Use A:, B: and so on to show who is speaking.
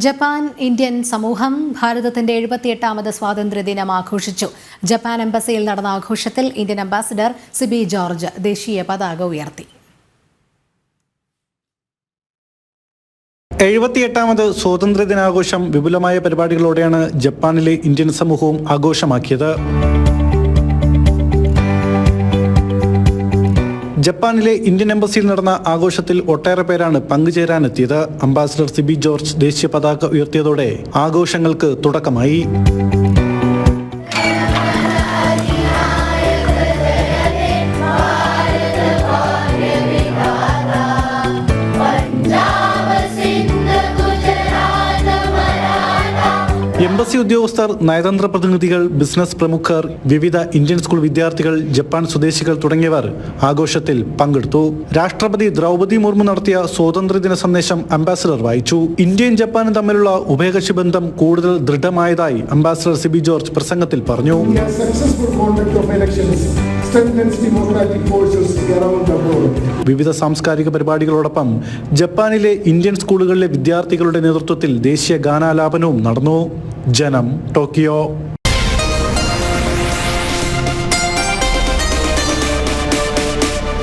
A: Japan Indian സമൂഹം ഭാരതത്തിന്റെ 78ാമത് സ്വാതന്ത്ര്യദിനം ആഘോഷിച്ചു. ജപ്പാൻ എംബസിയിൽ നടന്ന ആഘോഷത്തിൽ ഇന്ത്യൻ അംബാസിഡർ സിബി ജോർജ് ദേശീയ പതാക ഉയർത്തി.
B: 78ാമത് സ്വാതന്ത്ര്യദിനാഘോഷം വിപുലമായ പരിപാടികളോടെയാണ് ജപ്പാനിലെ ഇന്ത്യൻ സമൂഹവും ആഘോഷമാക്കിയത്. ജപ്പാനിലെ ഇന്ത്യൻ എംബസിയിൽ നടന്ന ആഘോഷത്തിൽ ഒട്ടേറെ പേരാണ് പങ്കുചേരാനെത്തിയത്. അംബാസിഡർ സിബി ജോർജ് ദേശീയ പതാക ഉയർത്തിയതോടെ ആഘോഷങ്ങൾക്ക് തുടക്കമായി. എംബസി ഉദ്യോഗസ്ഥർ, നയതന്ത്ര പ്രതിനിധികൾ, ബിസിനസ് പ്രമുഖർ, വിവിധ ഇന്ത്യൻ സ്കൂൾ വിദ്യാർത്ഥികൾ, ജപ്പാൻ സ്വദേശികൾ തുടങ്ങിയവർ ആഘോഷത്തിൽ പങ്കെടുത്തു. രാഷ്ട്രപതി ദ്രൗപദി മുർമു നടത്തിയ സ്വാതന്ത്ര്യദിന സന്ദേശം അംബാസിഡർ വായിച്ചു. ഇന്ത്യയും ജപ്പാനും തമ്മിലുള്ള ഉഭയകക്ഷി ബന്ധം കൂടുതൽ ദൃഢമായതായി അംബാസിഡർ സിബി ജോർജ് പ്രസംഗത്തിൽ പറഞ്ഞു. വിവിധ സാംസ്കാരിക പരിപാടികളോടൊപ്പം ജപ്പാനിലെ ഇന്ത്യൻ സ്കൂളുകളിലെ വിദ്യാർത്ഥികളുടെ നേതൃത്വത്തിൽ ദേശീയ ഗാനാലാപനവും നടന്നു. ജനം, ടോക്കിയോ.